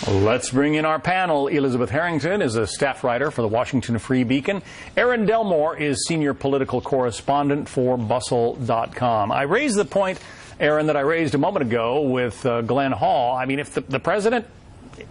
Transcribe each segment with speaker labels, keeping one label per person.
Speaker 1: Let's bring in our panel. Elizabeth Harrington is a staff writer for the Washington Free Beacon. Aaron Delmore is senior political correspondent for Bustle.com. I raised the point, Aaron, that I raised a moment ago with Glenn Hall. I mean, if the president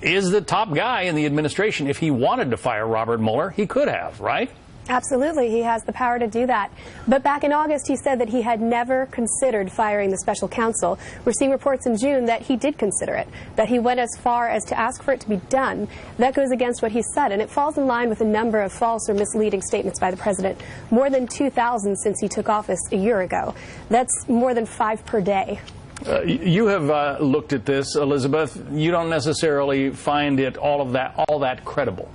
Speaker 1: is the top guy in the administration, if he wanted to fire Robert Mueller, he could have, right?
Speaker 2: Absolutely. He has the power to do that. But back in August, he said that he had never considered firing the special counsel. We're seeing reports in June that he did consider it, that he went as far as to ask for it to be done. That goes against what he said, and it falls in line with a number of false or misleading statements by the president. More than 2,000 since he took office a year ago. That's more than 5 per day.
Speaker 1: You have looked at this, Elizabeth. You don't necessarily find it all that credible.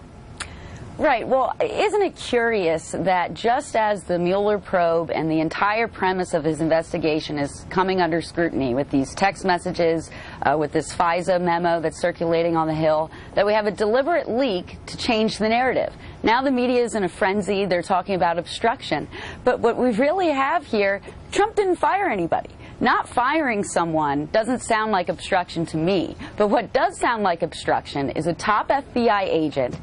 Speaker 3: Right. Well, isn't it curious that just as the Mueller probe and the entire premise of his investigation is coming under scrutiny with these text messages, with this FISA memo that's circulating on the Hill, that we have a deliberate leak to change the narrative. Now the media is in a frenzy. They're talking about obstruction. But what we really have here, Trump didn't fire anybody. Not firing someone doesn't sound like obstruction to me. But what does sound like obstruction is a top FBI agent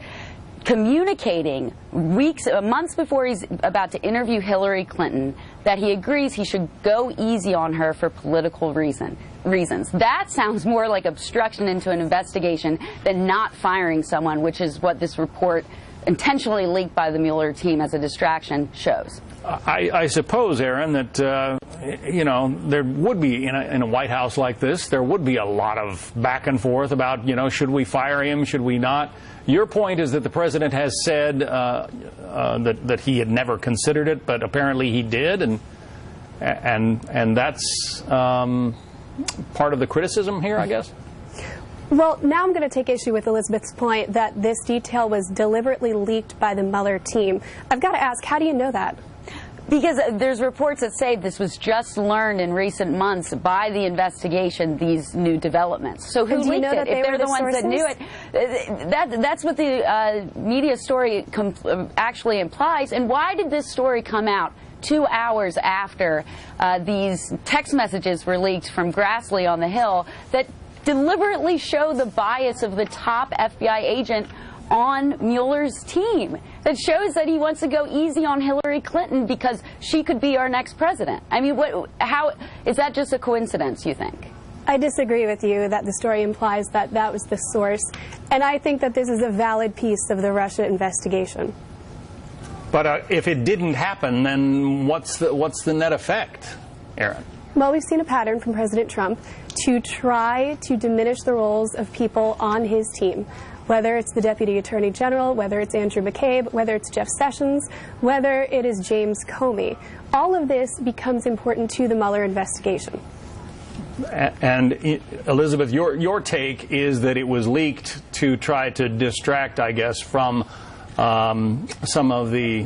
Speaker 3: communicating months before he's about to interview Hillary Clinton that he agrees he should go easy on her for political reasons. That sounds more like obstruction into an investigation than not firing someone, which is what this report intentionally leaked by the Mueller team as a distraction shows.
Speaker 1: I suppose, Aaron, that you know, there would be in a White House like this, there would be a lot of back and forth about, you know, should we fire him, should we not? Your point is that the president has said that he had never considered it, but apparently he did, and that's part of the criticism here, I guess.
Speaker 2: Well, now I'm going to take issue with Elizabeth's point that this detail was deliberately leaked by the Mueller team. I've got to ask, how do you know that?
Speaker 3: Because there's reports that say this was just learned in recent months by the investigation, these new developments. So who leaked it? If they're the ones that knew it, that's what the media story actually implies. And why did this story come out 2 hours after these text messages were leaked from Grassley on the Hill that deliberately show the bias of the top FBI agent on Mueller's team, that shows that he wants to go easy on Hillary Clinton because she could be our next president? I mean, how is that just a coincidence, you think?
Speaker 2: I disagree with you that the story implies that that was the source, and I think that this is a valid piece of the Russia investigation.
Speaker 1: But if it didn't happen, then what's the net effect, Aaron?
Speaker 2: Well, we've seen a pattern from President Trump to try to diminish the roles of people on his team, whether it's the Deputy Attorney General, whether it's Andrew McCabe, whether it's Jeff Sessions, whether it is James Comey. All of this becomes important to the Mueller investigation.
Speaker 1: And Elizabeth, your take is that it was leaked to try to distract, I guess, from some of the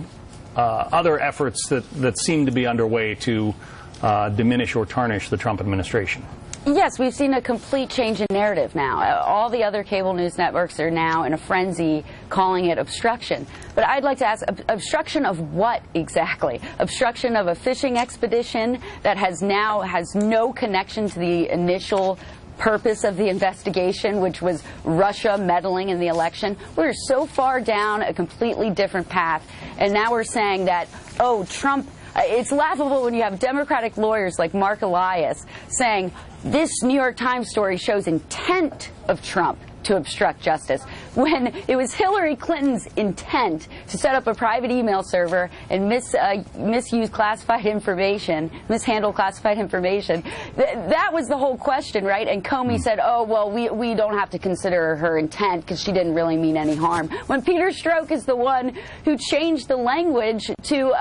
Speaker 1: other efforts that seem to be underway to diminish or tarnish the Trump administration.
Speaker 3: Yes, we've seen a complete change in narrative now. All the other cable news networks are now in a frenzy calling it obstruction. But I'd like to ask, obstruction of what exactly? Obstruction of a fishing expedition that has no connection to the initial purpose of the investigation, which was Russia meddling in the election. We're so far down a completely different path, and now we're saying that, oh, Trump. It's laughable when you have Democratic lawyers like Mark Elias saying this New York Times story shows intent of Trump to obstruct justice, when it was Hillary Clinton's intent to set up a private email server and misuse classified information, mishandle classified information. That was the whole question, right? And Comey said, oh, well, we don't have to consider her intent because she didn't really mean any harm. When Peter Strzok is the one who changed the language to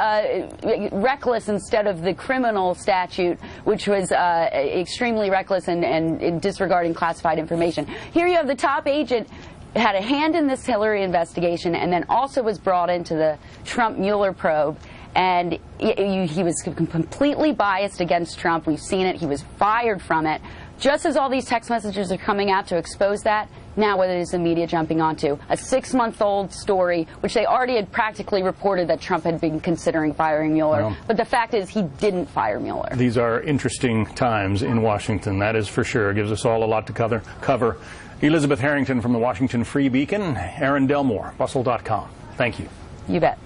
Speaker 3: reckless instead of the criminal statute, which was extremely reckless and disregarding classified information. Here you have the top agent had a hand in this Hillary investigation and then also was brought into the Trump-Mueller probe, and he was completely biased against Trump. We've seen it. He was fired from it. Just as all these text messages are coming out to expose that, now what is the media jumping onto? A 6-month-old story, which they already had practically reported that Trump had been considering firing Mueller. Well, but the fact is he didn't fire Mueller.
Speaker 1: These are interesting times in Washington, that is for sure. It gives us all a lot to cover. Elizabeth Harrington from the Washington Free Beacon, Aaron Delmore, Bustle.com. Thank you.
Speaker 3: You bet.